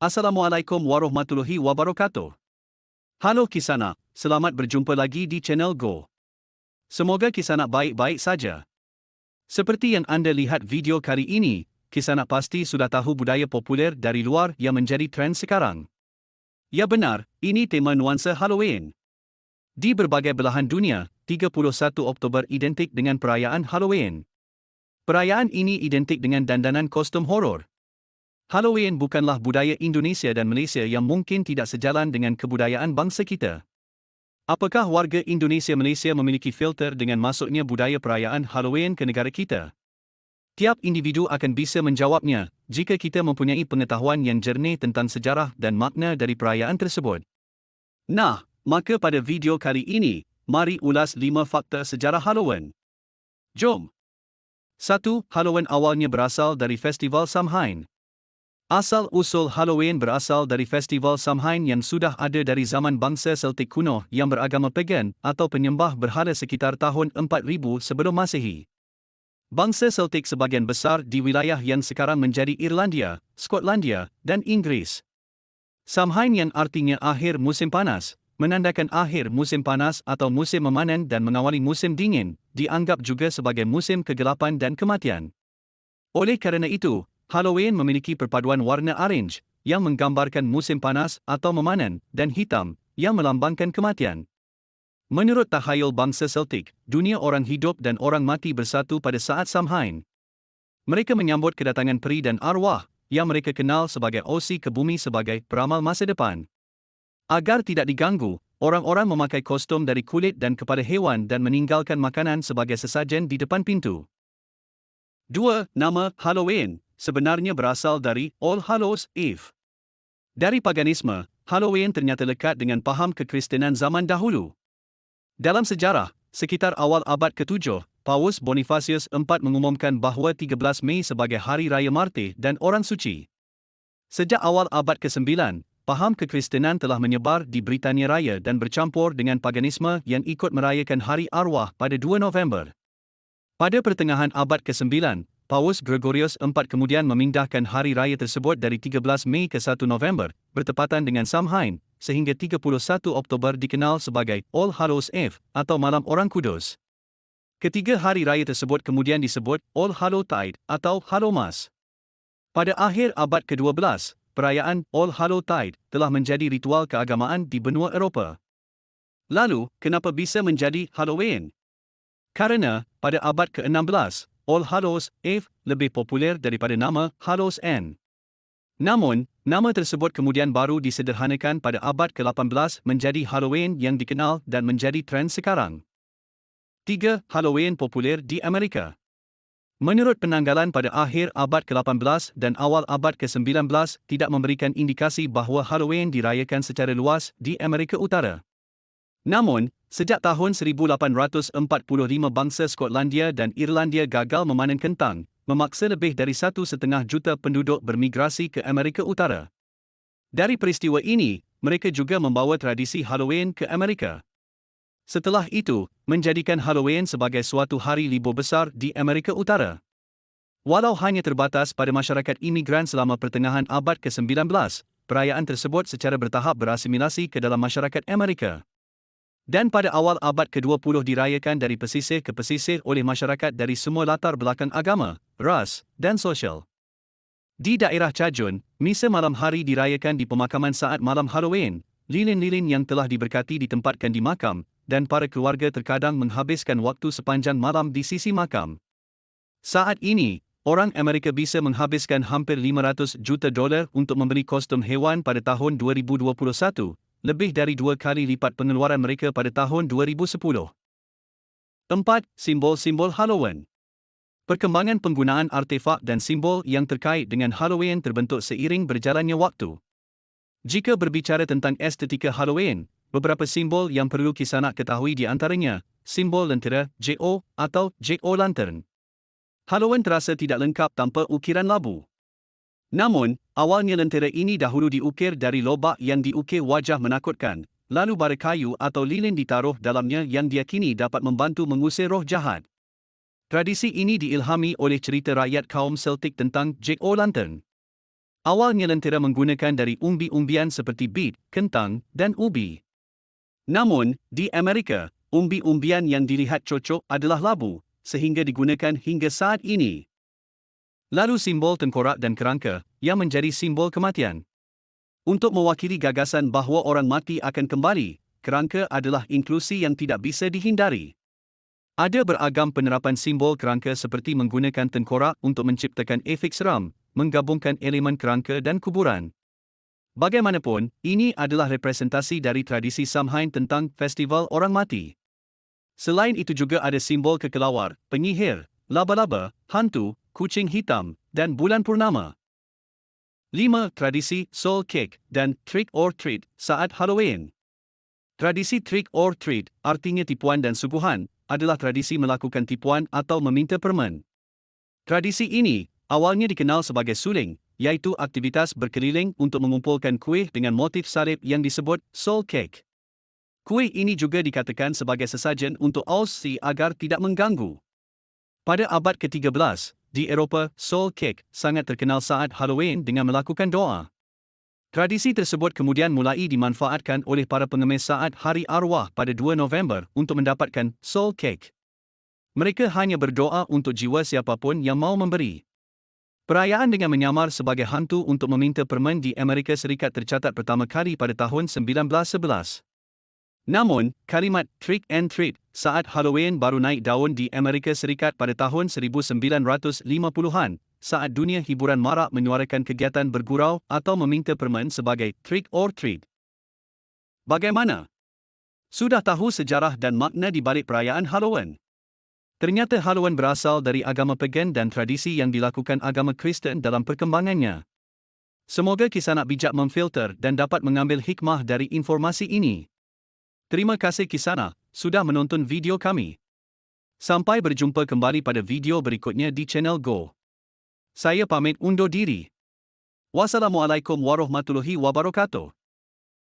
Assalamualaikum warahmatullahi wabarakatuh. Halo Kisanak, selamat berjumpa lagi di channel Go. Semoga Kisanak baik-baik saja. Seperti yang anda lihat video kali ini, Kisanak pasti sudah tahu budaya populer dari luar yang menjadi trend sekarang. Ya benar, ini tema nuansa Halloween. Di berbagai belahan dunia, 31 Oktober identik dengan perayaan Halloween. Perayaan ini identik dengan dandanan kostum horor. Halloween bukanlah budaya Indonesia dan Malaysia yang mungkin tidak sejalan dengan kebudayaan bangsa kita. Apakah warga Indonesia-Malaysia memiliki filter dengan masuknya budaya perayaan Halloween ke negara kita? Tiap individu akan bisa menjawabnya jika kita mempunyai pengetahuan yang jernih tentang sejarah dan makna dari perayaan tersebut. Nah, maka pada video kali ini, mari ulas 5 fakta sejarah Halloween. Jom! 1. Halloween awalnya berasal dari Festival Samhain. Asal-usul Halloween berasal dari festival Samhain yang sudah ada dari zaman bangsa Celtic kuno yang beragama pagan atau penyembah berhala sekitar tahun 4000 sebelum Masehi. Bangsa Celtic sebagian besar di wilayah yang sekarang menjadi Irlandia, Skotlandia, dan Inggris. Samhain yang artinya akhir musim panas, menandakan akhir musim panas atau musim memanen dan mengawali musim dingin, dianggap juga sebagai musim kegelapan dan kematian. Oleh kerana itu, Halloween memiliki perpaduan warna orange yang menggambarkan musim panas atau memanen dan hitam yang melambangkan kematian. Menurut takhayul bangsa Celtic, dunia orang hidup dan orang mati bersatu pada saat Samhain. Mereka menyambut kedatangan peri dan arwah yang mereka kenal sebagai Osi ke bumi sebagai peramal masa depan. Agar tidak diganggu, orang-orang memakai kostum dari kulit dan kepala hewan dan meninggalkan makanan sebagai sesajen di depan pintu. 2. Nama Halloween sebenarnya berasal dari All Hallows Eve. Dari paganisme, Halloween ternyata lekat dengan paham kekristenan zaman dahulu. Dalam sejarah, sekitar awal abad ke-7, Paus Bonifacius IV mengumumkan bahawa 13 Mei sebagai Hari Raya Marte dan Orang Suci. Sejak awal abad ke-9, paham kekristenan telah menyebar di Britania Raya dan bercampur dengan paganisme yang ikut merayakan Hari Arwah pada 2 November. Pada pertengahan abad ke-9, Paus Gregorius IV kemudian memindahkan hari raya tersebut dari 13 Mei ke 1 November, bertepatan dengan Samhain, sehingga 31 Oktober dikenal sebagai All Hallows Eve atau Malam Orang Kudus. Ketiga hari raya tersebut kemudian disebut All Hallowtide atau Hallowmas. Pada akhir abad ke-12, perayaan All Hallowtide telah menjadi ritual keagamaan di benua Eropah. Lalu, kenapa bisa menjadi Halloween? Karena, pada abad ke-16, All Hallows Eve lebih populer daripada nama Hallows End. Namun, nama tersebut kemudian baru disederhanakan pada abad ke-18 menjadi Halloween yang dikenal dan menjadi trend sekarang. 3. Halloween populer di Amerika. Menurut penanggalan pada akhir abad ke-18 dan awal abad ke-19 tidak memberikan indikasi bahawa Halloween dirayakan secara luas di Amerika Utara. Namun, sejak tahun 1845 bangsa Skotlandia dan Irlandia gagal memanen kentang, memaksa lebih dari 1,5 juta penduduk bermigrasi ke Amerika Utara. Dari peristiwa ini, mereka juga membawa tradisi Halloween ke Amerika. Setelah itu, menjadikan Halloween sebagai suatu hari libur besar di Amerika Utara. Walau hanya terbatas pada masyarakat imigran selama pertengahan abad ke-19, perayaan tersebut secara bertahap berasimilasi ke dalam masyarakat Amerika. Dan pada awal abad ke-20 dirayakan dari pesisir ke pesisir oleh masyarakat dari semua latar belakang agama, ras, dan sosial. Di daerah Cajun, misa malam hari dirayakan di pemakaman saat malam Halloween, lilin-lilin yang telah diberkati ditempatkan di makam, dan para keluarga terkadang menghabiskan waktu sepanjang malam di sisi makam. Saat ini, orang Amerika bisa menghabiskan hampir $500 juta untuk membeli kostum hewan pada tahun 2021, lebih dari 2 kali lipat pengeluaran mereka pada tahun 2010. 4. Simbol-simbol Halloween. Perkembangan penggunaan artefak dan simbol yang terkait dengan Halloween terbentuk seiring berjalannya waktu. Jika berbicara tentang estetika Halloween, beberapa simbol yang perlu Kisanak ketahui di antaranya, simbol lentera JO atau JO Lantern. Halloween terasa tidak lengkap tanpa ukiran labu. Namun, awalnya lentera ini dahulu diukir dari lobak yang diukir wajah menakutkan, lalu bara kayu atau lilin ditaruh dalamnya yang diyakini dapat membantu mengusir roh jahat. Tradisi ini diilhami oleh cerita rakyat kaum Celtic tentang Jack O'Lantern. Awalnya lentera menggunakan dari umbi-umbian seperti bit, kentang, dan ubi. Namun, di Amerika, umbi-umbian yang dilihat cocok adalah labu, sehingga digunakan hingga saat ini. Lalu simbol tengkorak dan kerangka, yang menjadi simbol kematian. Untuk mewakili gagasan bahawa orang mati akan kembali, kerangka adalah inklusi yang tidak bisa dihindari. Ada beragam penerapan simbol kerangka seperti menggunakan tengkorak untuk menciptakan efek seram, menggabungkan elemen kerangka dan kuburan. Bagaimanapun, ini adalah representasi dari tradisi Samhain tentang festival orang mati. Selain itu juga ada simbol kekelawar, penyihir, laba-laba, hantu, kucing hitam, dan bulan purnama. 5. Tradisi Soul Cake dan Trick or Treat saat Halloween. Tradisi Trick or Treat, artinya tipuan dan suguhan, adalah tradisi melakukan tipuan atau meminta permen. Tradisi ini awalnya dikenal sebagai suling, iaitu aktivitas berkeliling untuk mengumpulkan kuih dengan motif salib yang disebut soul cake. Kuih ini juga dikatakan sebagai sesajen untuk Aussie agar tidak mengganggu. Pada abad ke-13, di Eropah, soul cake sangat terkenal saat Halloween dengan melakukan doa. Tradisi tersebut kemudian mulai dimanfaatkan oleh para pengemis saat Hari Arwah pada 2 November untuk mendapatkan soul cake. Mereka hanya berdoa untuk jiwa siapapun yang mau memberi. Perayaan dengan menyamar sebagai hantu untuk meminta permen di Amerika Serikat tercatat pertama kali pada tahun 1911. Namun, kalimat trick and treat saat Halloween baru naik daun di Amerika Serikat pada tahun 1950-an, saat dunia hiburan marak menyuarakan kegiatan bergurau atau meminta permen sebagai trick or treat. Bagaimana? Sudah tahu sejarah dan makna di balik perayaan Halloween? Ternyata Halloween berasal dari agama pagan dan tradisi yang dilakukan agama Kristen dalam perkembangannya. Semoga Kisanak bijak memfilter dan dapat mengambil hikmah dari informasi ini. Terima kasih Kisanak sudah menonton video kami. Sampai berjumpa kembali pada video berikutnya di channel Go. Saya pamit undur diri. Wassalamualaikum warahmatullahi wabarakatuh.